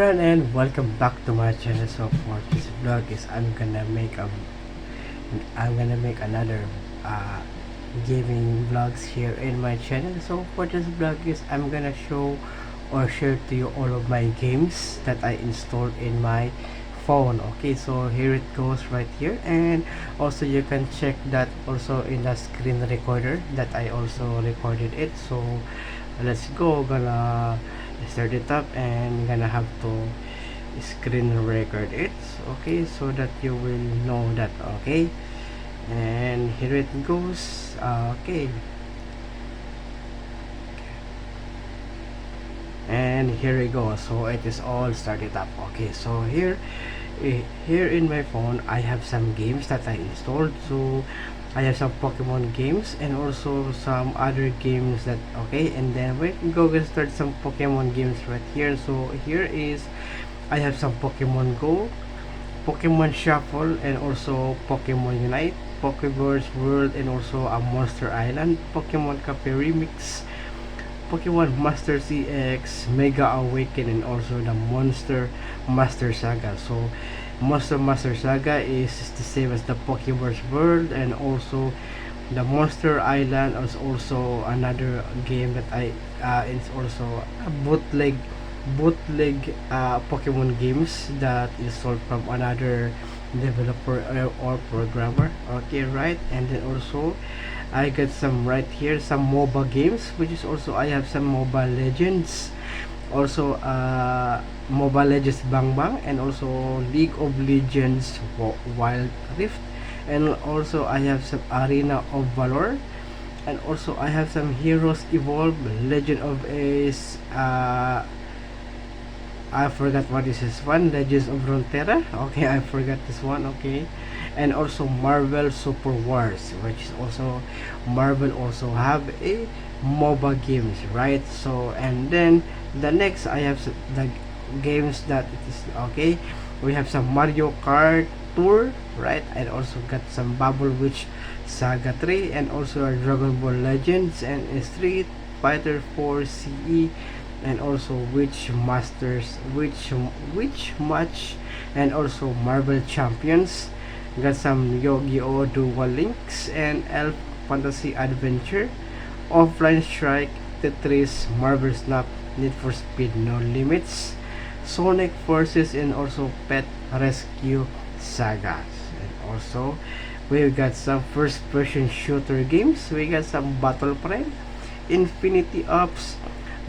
everyone and welcome back to my channel. So for this vlog is I'm gonna make another gaming vlogs here in my channel. So for this vlog is I'm gonna show or share to you all of my games that I installed in my phone. Okay, so here it goes right here, and also you can check that also in the screen recorder that I also recorded it. So let's go, gonna start it up and gonna have to screen record it, okay, so that you will know that. Okay, and here it goes. Okay, and here we go. So it is all started up. Okay, so here in my phone I have some games that I installed. So I have some Pokemon games and also some other games that, okay, and then we can go and start some Pokemon games right here. So here is I have some Pokemon Go, Pokemon Shuffle, and also Pokemon Unite, Pokeverse World, and also a Monster Island, Pokemon Cafe Remix, Pokemon Master CX, Mega Awaken, and also the Monster Master Saga. So Monster Master Saga is the same as the Pokeverse World, and also the Monster Island is also another game that it's also a bootleg Pokemon games that is sold from another developer or programmer. Okay, right, and then also I got some right here, some mobile games, which is also I have some Mobile Legends, also Mobile Legends Bang Bang, and also League of Legends Wild Rift, and also I have some Arena of Valor, and also I have some Heroes Evolve, Legend of Ace, I forgot what is this one, Legends of Runeterra. Okay, I forgot this one. Okay, and also Marvel Super Wars, which is also Marvel also have a MOBA games, right? So and then the next I have the games that it is, okay. We have some Mario Kart Tour, right? And also got some Bubble Witch Saga 3, and also Dragon Ball Legends, and Street Fighter 4 CE, and also which match, and also Marvel Champions. Got some Yu-Gi-Oh! Dual Links, and Elf Fantasy Adventure, Offline Strike, Tetris, Marvel Snap, Need for Speed No Limits, Sonic Forces, and also Pet Rescue Sagas. And also we got some first person shooter games. We got some Battle Prime, Infinity Ops,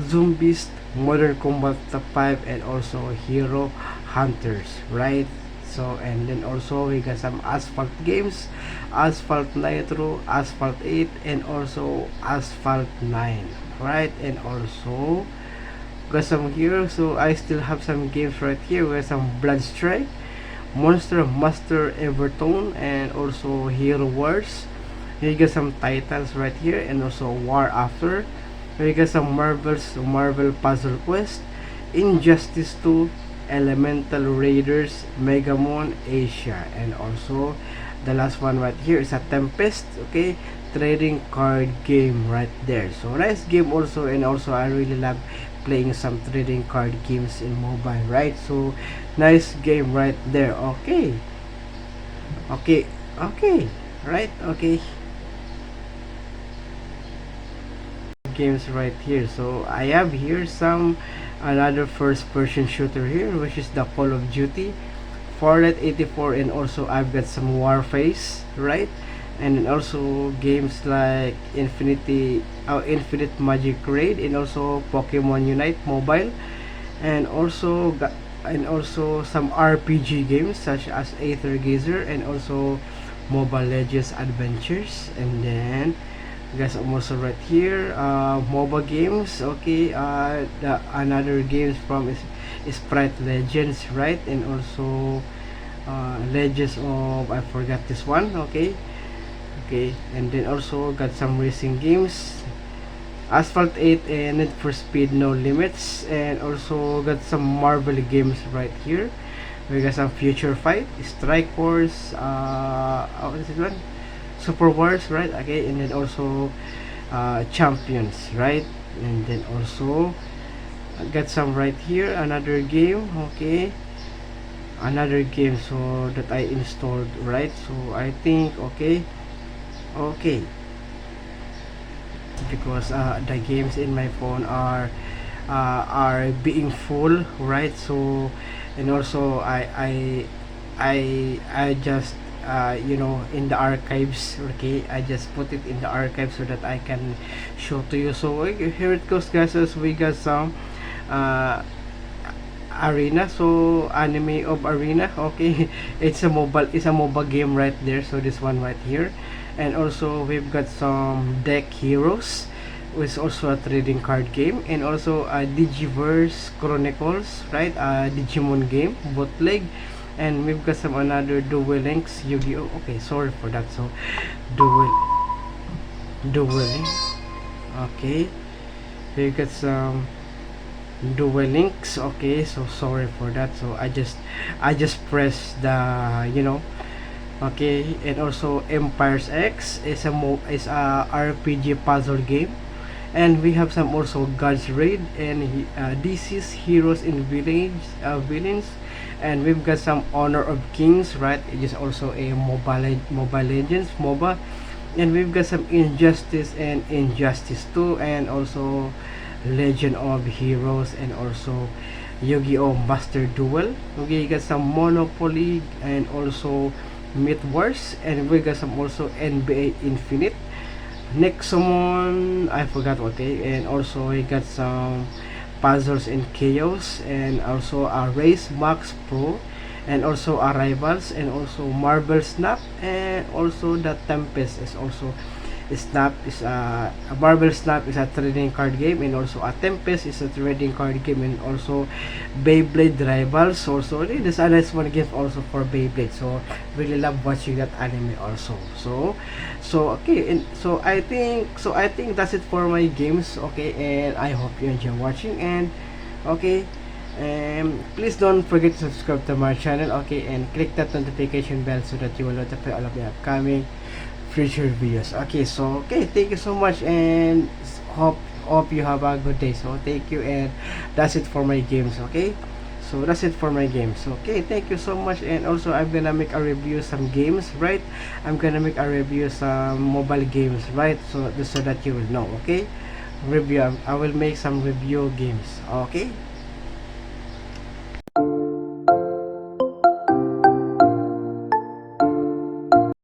Zombies, Modern Combat Top 5, and also Hero Hunters, right? So and then also we got some Asphalt games, Asphalt Nitro, Asphalt 8, and also Asphalt 9, right? And also got some here. So I still have some games right here. We got some Blood Strike, Monster Master Evertone, and also Hero Wars. You got some Titans right here, and also War After. We got some Marvel Puzzle Quest, Injustice 2, Elemental Raiders, Megamon Asia, and also the last one right here is a Tempest. Okay, trading card game right there. So nice game also, and also I really love playing some trading card games in mobile, right? So nice game right there. Okay, okay, okay, right? Okay, games right here. So I have here some another first person shooter here, which is the Call of Duty, Fortnite 84, and also I've got some Warface, right? And then also games like Infinite Magic Raid, and also Pokemon Unite Mobile, and also some RPG games such as Aether Gazer, and also Mobile Legends Adventures. And then guys, I'm also right here, mobile games. Okay, another games from Sprite Legends, right? And also Legends of, I forgot this one. Okay, okay, and then also got some racing games, Asphalt 8, and Need for Speed No Limits, and also got some Marvel games right here. We got some Future Fight, Strike Force, what is it one? Super Wars, right? Okay, and then also Champions, right? And then also Got some right here, another game. Okay, another game so that I installed, right? So I think okay, okay, because the games in my phone are being full, right? So and also I just in the archives. Okay, I just put it in the archive so that I can show to you. So here it goes, guys. As we got some uh arena, so anime of arena. Okay, it's a mobile game right there. So this one right here, and also we've got some deck heroes, which is also a trading card game, and also Digiverse Chronicles, right? Digimon game bootleg, and we've got some another Duel Links Yu-Gi-Oh. Okay, sorry for that. So Duel Duel Link. Okay, we've got some Duel Links. Okay, so sorry for that. So I just press the okay, and also Empires X is a RPG puzzle game, and we have some also God's Raid, and this is Heroes in Villains, and we've got some Honor of Kings, right? It is also a Mobile Legends MOBA, and we've got some Injustice and Injustice 2, and also Legend of Heroes, and also Yu-Gi-Oh! Master Duel. Okay, you got some Monopoly, and also Myth Wars, and we got some also NBA Infinite. Next summon, I forgot. Okay, and also we got some Puzzles and Chaos, and also a Race Max Pro, and also Arrivals, and also Marble Snap, and also the Tempest is also Snap is a Marble Snap is a trading card game, and also a Tempest is a trading card game, and also Beyblade Rivals also. This a nice one game also for Beyblade. So really love watching that anime also. So okay, and so I think that's it for my games. Okay, and I hope you enjoy watching, and okay, please don't forget to subscribe to my channel. Okay, and click that notification bell so that you will notify all of the upcoming future videos. Okay, so okay, thank you so much, and hope you have a good day. So thank you, and that's it for my games. Okay, so that's it for my games. Okay, thank you so much, and also I'm gonna make a review some games, right? I'm gonna make a review some mobile games, right? So that you will know. Okay, review, I will make some review games. Okay.